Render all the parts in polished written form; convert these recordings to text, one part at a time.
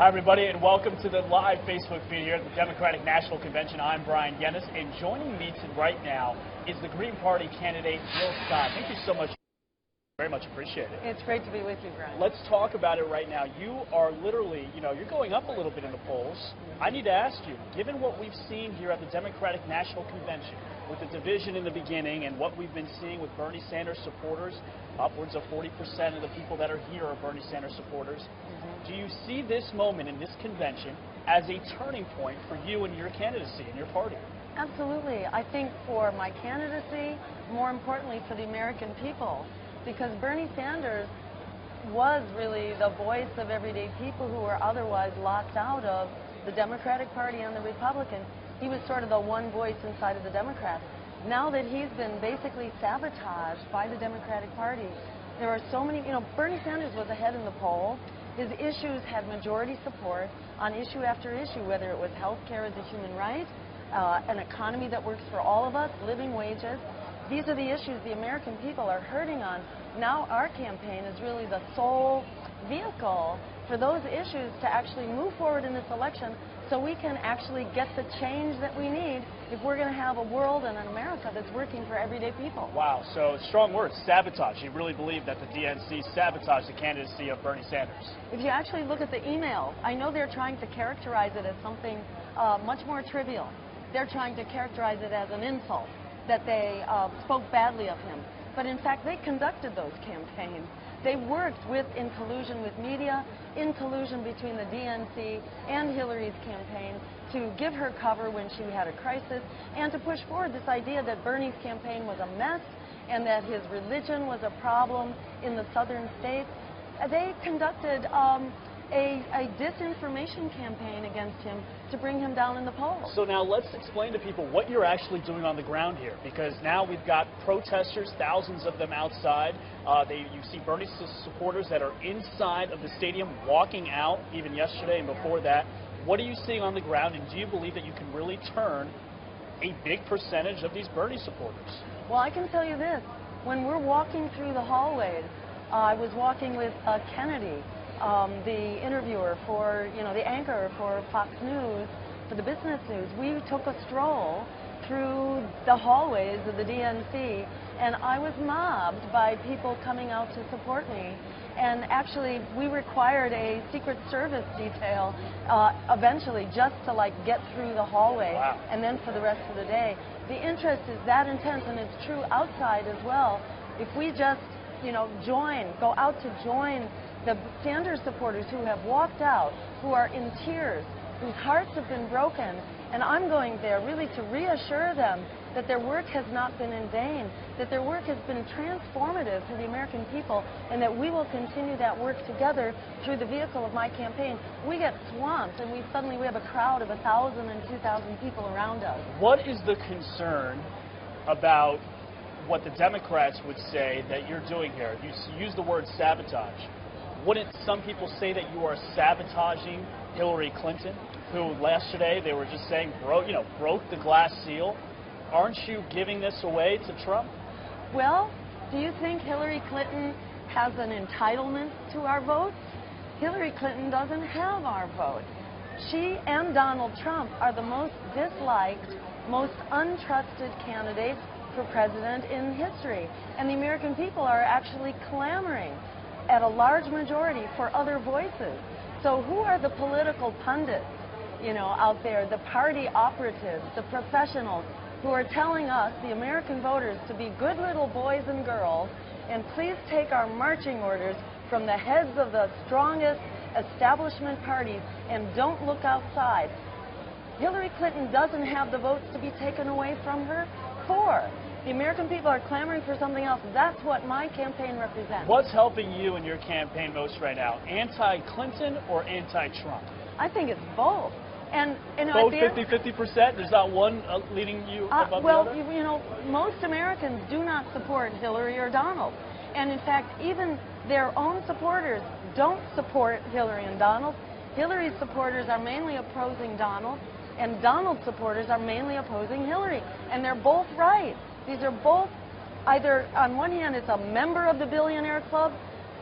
Hi, everybody, and welcome to the live Facebook feed here at the Democratic National Convention. I'm Bryan, Llenas, and joining me right now is the Green Party candidate, Jill Stein. Thank you so much. Very much appreciate it. It's great to be with you, Bryan. Let's talk about it right now. You are literally, you're going up a little bit in the polls. I need to ask you, given what we've seen here at the Democratic National Convention, with the division in the beginning and what we've been seeing with Bernie Sanders supporters, upwards of 40% of the people that are here are Bernie Sanders supporters. Do you see this moment in this convention as a turning point for you and your candidacy and your party? Absolutely. I think for my candidacy, more importantly for the American people, because Bernie Sanders was really the voice of everyday people who were otherwise locked out of the Democratic Party and the Republicans. He was sort of the one voice inside of the Democrats. Now that he's been basically sabotaged by the Democratic Party, there are so many, Bernie Sanders was ahead in the poll. His issues had majority support on issue after issue, whether it was health care as a human right, an economy that works for all of us, living wages. These are the issues the American people are hurting on. Now our campaign is really the sole vehicle for those issues to actually move forward in this election so we can actually get the change that we need if we're going to have a world and an America that's working for everyday people. Wow, so strong words, sabotage. You really believe that the DNC sabotaged the candidacy of Bernie Sanders? If you actually look at the emails, I know they're trying to characterize it as something much more trivial. They're trying to characterize it as an insult, that they spoke badly of him. But in fact, they conducted those campaigns. They worked in collusion with media, in collusion between the DNC and Hillary's campaign to give her cover when she had a crisis and to push forward this idea that Bernie's campaign was a mess and that his religion was a problem in the southern states. They conducted a disinformation campaign against him to bring him down in the polls. So now let's explain to people what you're actually doing on the ground here, because now we've got protesters, thousands of them outside. You see Bernie supporters that are inside of the stadium walking out, even yesterday and before that. What are you seeing on the ground, and do you believe that you can really turn a big percentage of these Bernie supporters? Well, I can tell you this. When we're walking through the hallways, I was walking with Kennedy, the interviewer for, the anchor for Fox News, for the business news. We took a stroll through the hallways of the DNC, and I was mobbed by people coming out to support me. And actually, we required a Secret Service detail eventually just to get through the hallway. Wow. And then for the rest of the day. The interest is that intense, and it's true outside as well. If we just, go out to join the Sanders supporters who have walked out, who are in tears, whose hearts have been broken, and I'm going there really to reassure them that their work has not been in vain, that their work has been transformative for the American people, and that we will continue that work together through the vehicle of my campaign. We get swamped, and we have a crowd of 1,000 and 2,000 people around us. What is the concern about what the Democrats would say that you're doing here? You use the word sabotage. Wouldn't some people say that you are sabotaging Hillary Clinton, who yesterday they were just saying broke the glass seal? Aren't you giving this away to Trump? Well, do you think Hillary Clinton has an entitlement to our votes? Hillary Clinton doesn't have our vote. She and Donald Trump are the most disliked, most untrusted candidates for president in history. And the American people are actually clamoring at a large majority for other voices. So who are the political pundits, out there, the party operatives, the professionals who are telling us, the American voters, to be good little boys and girls and please take our marching orders from the heads of the strongest establishment parties and don't look outside? Hillary Clinton doesn't have the votes to be taken away from her. The American people are clamoring for something else. That's what my campaign represents. What's helping you in your campaign most right now? Anti-Clinton or anti-Trump? I think it's both. And both 50-50%? There's not one leading you above the other? Well, most Americans do not support Hillary or Donald. And in fact, even their own supporters don't support Hillary and Donald. Hillary's supporters are mainly opposing Donald, and Donald's supporters are mainly opposing Hillary. And they're both right. These are both either, on one hand, it's a member of the billionaire club,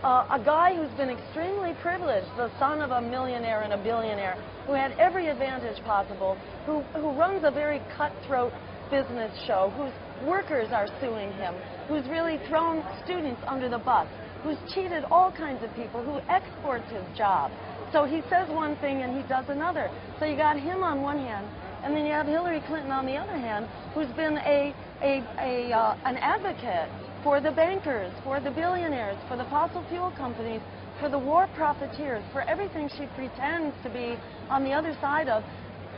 a guy who's been extremely privileged, the son of a millionaire and a billionaire, who had every advantage possible, who runs a very cutthroat business show, whose workers are suing him, who's really thrown students under the bus, who's cheated all kinds of people, who exports his job. So he says one thing and he does another. So you got him on one hand, and then you have Hillary Clinton on the other hand, who's been an advocate for the bankers, for the billionaires, for the fossil fuel companies, for the war profiteers, for everything she pretends to be on the other side of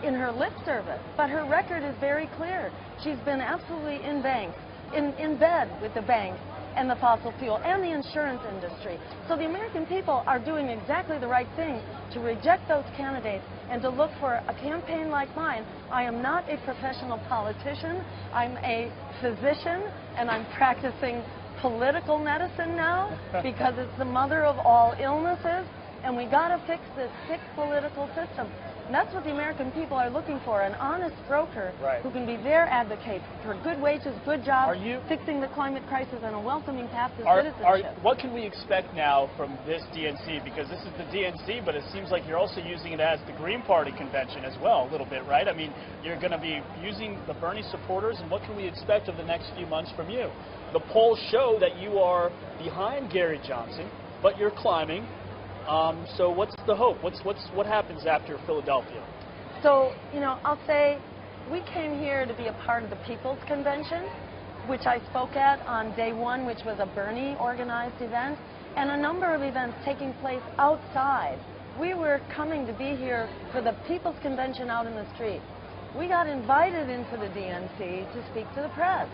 in her lip service. But her record is very clear. She's been absolutely in bed with the banks and the fossil fuel and the insurance industry. So the American people are doing exactly the right thing to reject those candidates and to look for a campaign like mine. I am not a professional politician. I'm a physician, and I'm practicing political medicine now because it's the mother of all illnesses, and we got to fix this sick political system. And that's what the American people are looking for, an honest broker who can be their advocate for good wages, good jobs, fixing the climate crisis, and a welcoming path to citizenship. What can we expect now from this DNC? Because this is the DNC, but it seems like you're also using it as the Green Party convention as well, a little bit, right? I mean, you're going to be using the Bernie supporters, and what can we expect of the next few months from you? The polls show that you are behind Gary Johnson, but you're climbing. So what's the hope? What happens after Philadelphia? So, you know, I'll say we came here to be a part of the People's Convention, which I spoke at on day one, which was a Bernie organized event, and a number of events taking place outside. We were coming to be here for the People's Convention out in the street. We got invited into the DNC to speak to the press,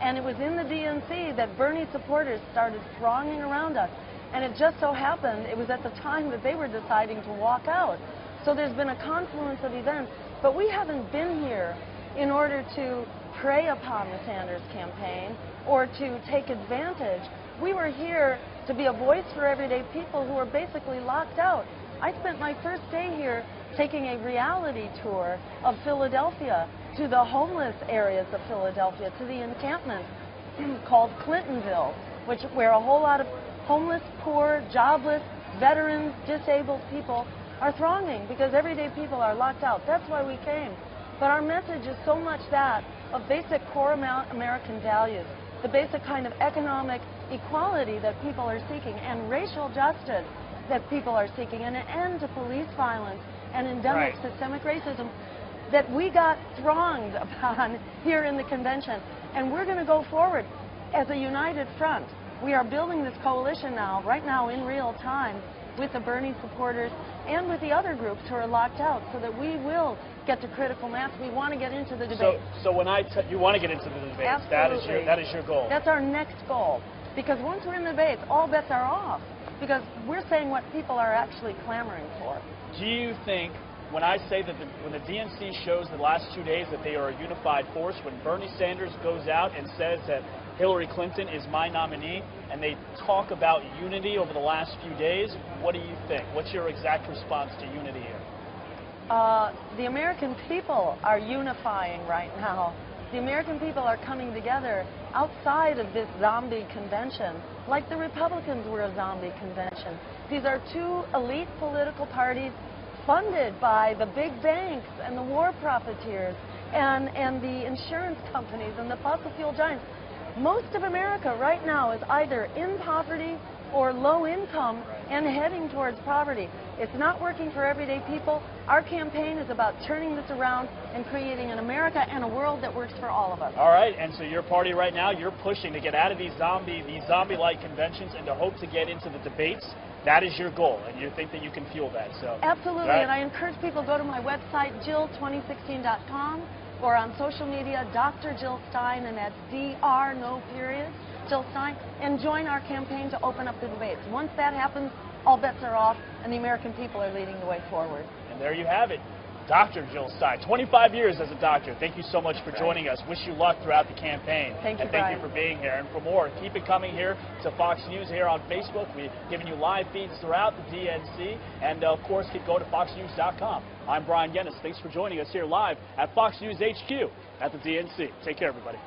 and it was in the DNC that Bernie supporters started thronging around us. And it just so happened, it was at the time that they were deciding to walk out. So there's been a confluence of events, but we haven't been here in order to prey upon the Sanders campaign or to take advantage. We were here to be a voice for everyday people who are basically locked out. I spent my first day here taking a reality tour of Philadelphia, to the homeless areas of Philadelphia, to the encampment called Clintonville, where a whole lot of homeless, poor, jobless, veterans, disabled people are thronging because everyday people are locked out. That's why we came. But our message is so much that of basic core American values, the basic kind of economic equality that people are seeking, and racial justice that people are seeking, and an end to police violence and endemic systemic racism that we got thronged upon here in the convention. And we're going to go forward as a united front. We are building this coalition now, right now in real time, with the Bernie supporters and with the other groups who are locked out, so that we will get to critical mass. We want to get into the debate. So when you want to get into the debates, that is your goal. That's our next goal. Because once we're in the debates, all bets are off. Because we're saying what people are actually clamoring for. Do you think, when I say that when the DNC shows the last 2 days that they are a unified force, when Bernie Sanders goes out and says that Hillary Clinton is my nominee, and they talk about unity over the last few days, what do you think? What's your exact response to unity here? The American people are unifying right now. The American people are coming together outside of this zombie convention, like the Republicans were a zombie convention. These are two elite political parties funded by the big banks and the war profiteers and the insurance companies and the fossil fuel giants. Most of America right now is either in poverty or low income and heading towards poverty. It's not working for everyday people. Our campaign is about turning this around and creating an America and a world that works for all of us. All right, and so your party right now, you're pushing to get out of these zombie-like conventions and to hope to get into the debates. That is your goal, and you think that you can fuel that. So absolutely, and I encourage people to go to my website, Jill2016.com, or on social media, Dr. Jill Stein, and that's Dr. no period, Jill Stein, and join our campaign to open up the debates. Once that happens, all bets are off, and the American people are leading the way forward. And there you have it. Dr. Jill Stein, 25 years as a doctor. Thank you so much for joining us. Wish you luck throughout the campaign. Thank you, and thank Bryan. you for being here. And for more, keep it coming here to Fox News here on Facebook. We're giving you live feeds throughout the DNC. And, of course, go to foxnews.com. I'm Bryan Llenas. Thanks for joining us here live at Fox News HQ at the DNC. Take care, everybody.